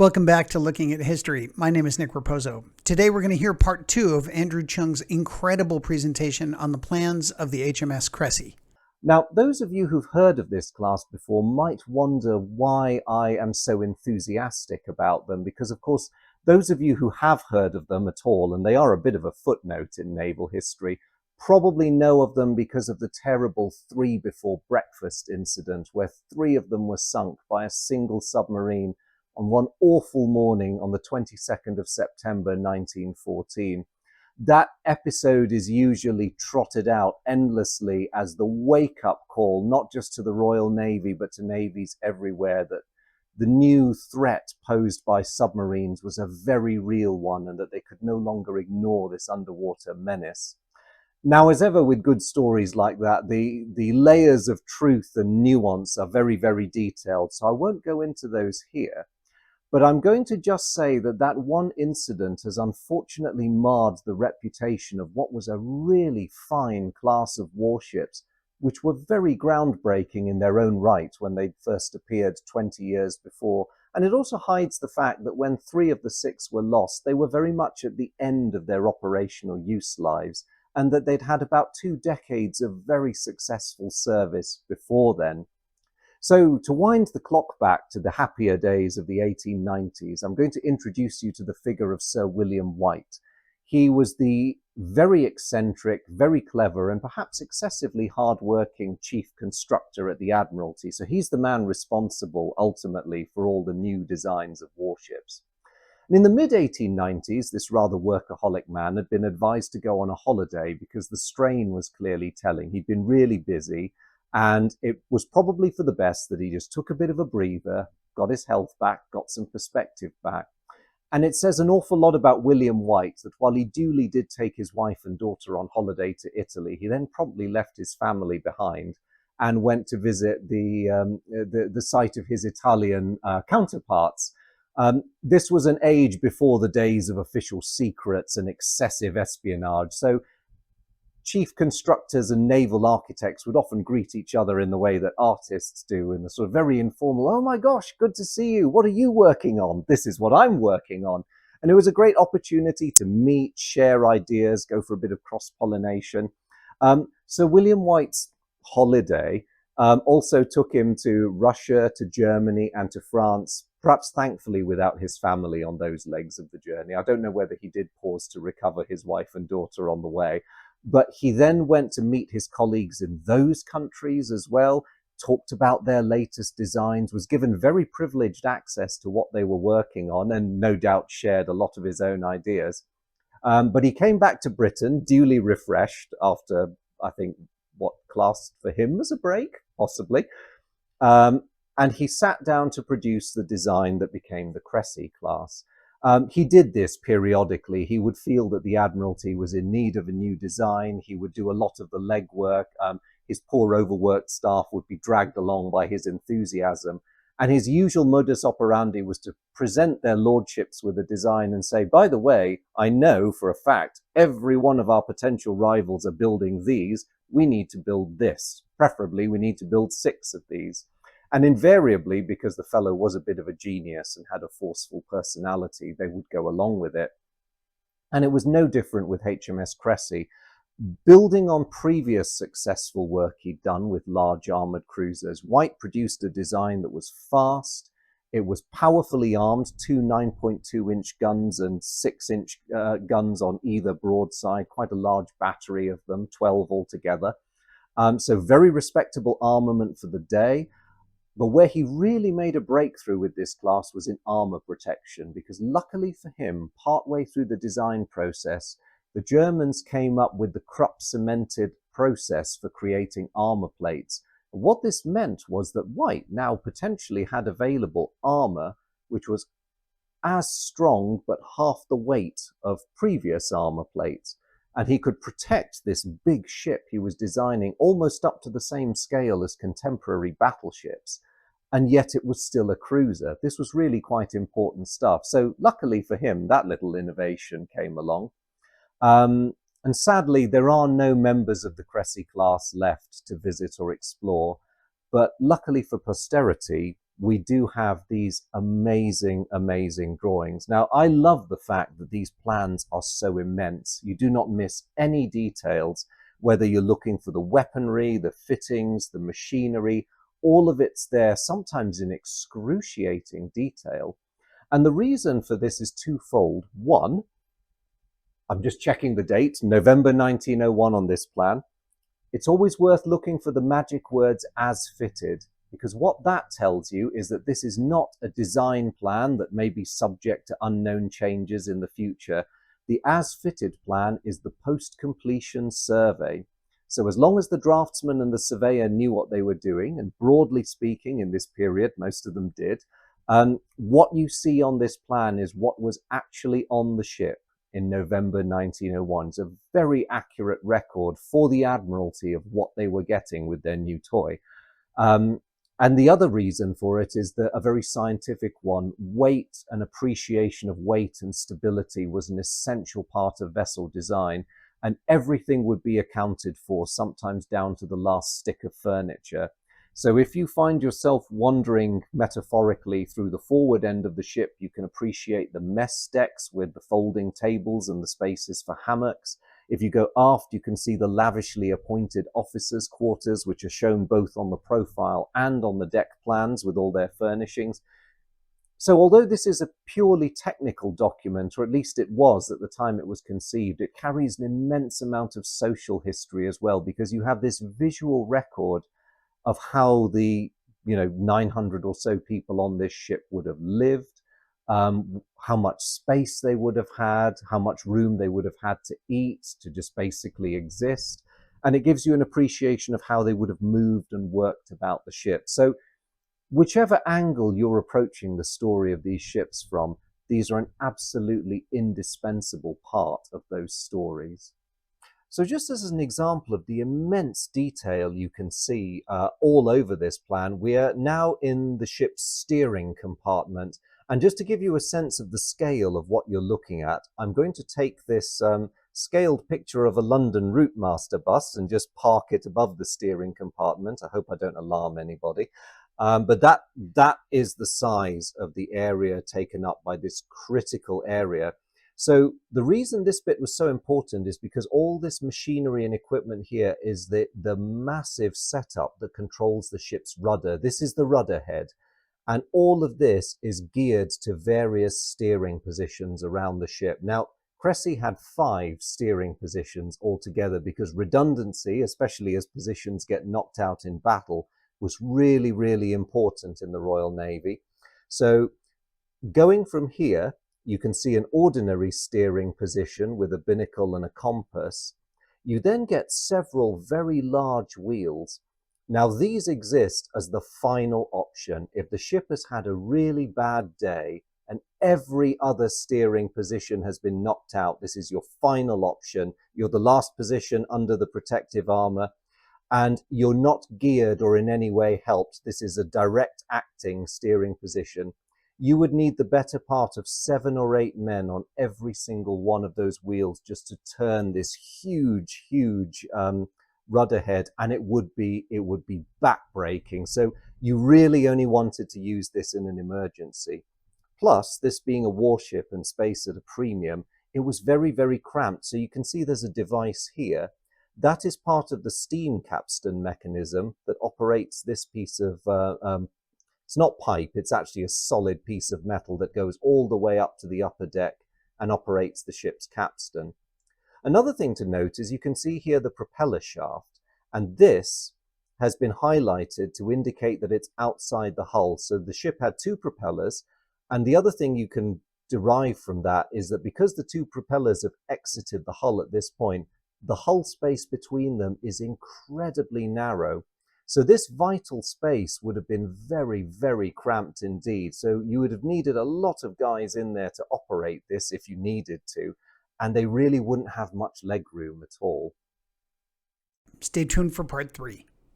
Welcome back to Looking at History. My name is Nick Raposo. Today we're going to hear part 2 of Andrew Choong's incredible presentation on the plans of the HMS Cressy. Now, those of you who've heard of this class before might wonder why I am so enthusiastic about them, because of course, those of you who have heard of them at all, and they are a bit of a footnote in naval history, probably know of them because of the terrible 3 before breakfast incident, where 3 of them were sunk by a single submarine on one awful morning on the 22nd of September 1914. That episode is usually trotted out endlessly as the wake-up call, not just to the Royal Navy, but to navies everywhere, that the new threat posed by submarines was a very real one and that they could no longer ignore this underwater menace. Now, as ever with good stories like that, the layers of truth and nuance are very, very detailed, so I won't go into those here. But I'm going to just say that that one incident has unfortunately marred the reputation of what was a really fine class of warships, which were very groundbreaking in their own right when they first appeared 20 years before. And it also hides the fact that when 3 of the 6 were lost, they were very much at the end of their operational use lives, and that they'd had about 2 decades of very successful service before then. So to wind the clock back to the happier days of the 1890s, I'm going to introduce you to the figure of Sir William White. He was the very eccentric, very clever, and perhaps excessively hard-working chief constructor at the Admiralty. So he's the man responsible, ultimately, for all the new designs of warships. And in the mid-1890s, this rather workaholic man had been advised to go on a holiday because the strain was clearly telling. He'd been really busy, and it was probably for the best that he just took a bit of a breather, got his health back, got some perspective back. And it says an awful lot about William White, that while he duly did take his wife and daughter on holiday to Italy, he then promptly left his family behind and went to visit the site of his Italian counterparts. This was an age before the days of official secrets and excessive espionage. So chief constructors and naval architects would often greet each other in the way that artists do, in the sort of very informal, "Oh my gosh, good to see you. What are you working on?" "This is what I'm working on." And it was a great opportunity to meet, share ideas, go for a bit of cross-pollination. So William White's holiday also took him to Russia, to Germany, and to France, perhaps thankfully without his family on those legs of the journey. I don't know whether he did pause to recover his wife and daughter on the way. But he then went to meet his colleagues in those countries as well, talked about their latest designs, was given very privileged access to what they were working on, and no doubt shared a lot of his own ideas. But he came back to Britain, duly refreshed after, I think, what classed for him as a break, possibly. And he sat down to produce the design that became the Cressy class. He did this periodically. He would feel that the Admiralty was in need of a new design. He would do a lot of the legwork. His poor overworked staff would be dragged along by his enthusiasm. And his usual modus operandi was to present their lordships with a design and say, "By the way, I know for a fact every one of our potential rivals are building these. We need to build this. Preferably, we need to build 6 of these." And invariably, because the fellow was a bit of a genius and had a forceful personality, they would go along with it. And it was no different with HMS Cressy. Building on previous successful work he'd done with large armored cruisers, White produced a design that was fast. It was powerfully armed, 2 9.2-inch guns and 6-inch guns on either broadside, quite a large battery of them, 12 altogether. So very respectable armament for the day. But where he really made a breakthrough with this class was in armor protection, because luckily for him, partway through the design process, the Germans came up with the Krupp cemented process for creating armor plates. And what this meant was that White now potentially had available armor which was as strong but half the weight of previous armor plates. And he could protect this big ship he was designing almost up to the same scale as contemporary battleships. And yet it was still a cruiser. This was really quite important stuff. So luckily for him, that little innovation came along. And sadly, there are no members of the Cressy class left to visit or explore. But luckily for posterity, we do have these amazing, amazing drawings. Now, I love the fact that these plans are so immense. You do not miss any details, whether you're looking for the weaponry, the fittings, the machinery, all of it's there, sometimes in excruciating detail. And the reason for this is twofold. One, I'm just checking the date, November 1901 on this plan. It's always worth looking for the magic words "as fitted," because what that tells you is that this is not a design plan that may be subject to unknown changes in the future. The as fitted plan is the post-completion survey. So as long as the draftsman and the surveyor knew what they were doing, and broadly speaking, in this period, most of them did, what you see on this plan is what was actually on the ship in November 1901. It's a very accurate record for the Admiralty of what they were getting with their new toy. And the other reason for it is that a very scientific one. Weight and appreciation of weight and stability was an essential part of vessel design, and everything would be accounted for, sometimes down to the last stick of furniture. So if you find yourself wandering metaphorically through the forward end of the ship, you can appreciate the mess decks with the folding tables and the spaces for hammocks. If you go aft, you can see the lavishly appointed officers' quarters, which are shown both on the profile and on the deck plans with all their furnishings. So although this is a purely technical document, or at least it was at the time it was conceived, it carries an immense amount of social history as well, because you have this visual record of how the 900 or so people on this ship would have lived, how much space they would have had, how much room they would have had to eat, to just basically exist. And it gives you an appreciation of how they would have moved and worked about the ship. So whichever angle you're approaching the story of these ships from, these are an absolutely indispensable part of those stories. So just as an example of the immense detail you can see all over this plan, we are now in the ship's steering compartment. And just to give you a sense of the scale of what you're looking at, I'm going to take this scaled picture of a London Routemaster bus and just park it above the steering compartment. I hope I don't alarm anybody. But that is the size of the area taken up by this critical area. So the reason this bit was so important is because all this machinery and equipment here is the massive setup that controls the ship's rudder. This is the rudder head. And all of this is geared to various steering positions around the ship. Now, Cressy had 5 steering positions altogether because redundancy, especially as positions get knocked out in battle, was really, really important in the Royal Navy. So going from here, you can see an ordinary steering position with a binnacle and a compass. You then get several very large wheels. Now, these exist as the final option. If the ship has had a really bad day and every other steering position has been knocked out, this is your final option. You're the last position under the protective armor, and you're not geared or in any way helped. This is a direct acting steering position. You would need the better part of 7 or 8 men on every single one of those wheels just to turn this huge, huge rudder head, and it would be backbreaking. So you really only wanted to use this in an emergency. Plus, this being a warship and space at a premium, it was very, very cramped. So you can see there's a device here. That is part of the steam capstan mechanism that operates this piece of it's not pipe, it's actually a solid piece of metal that goes all the way up to the upper deck and operates the ship's capstan. Another thing to note is you can see here the propeller shaft, and this has been highlighted to indicate that it's outside the hull. So the ship had 2 propellers, and the other thing you can derive from that is that because the 2 propellers have exited the hull at this point, the hull space between them is incredibly narrow. So this vital space would have been very, very cramped indeed. So you would have needed a lot of guys in there to operate this if you needed to, and they really wouldn't have much leg room at all. Stay tuned for part 3.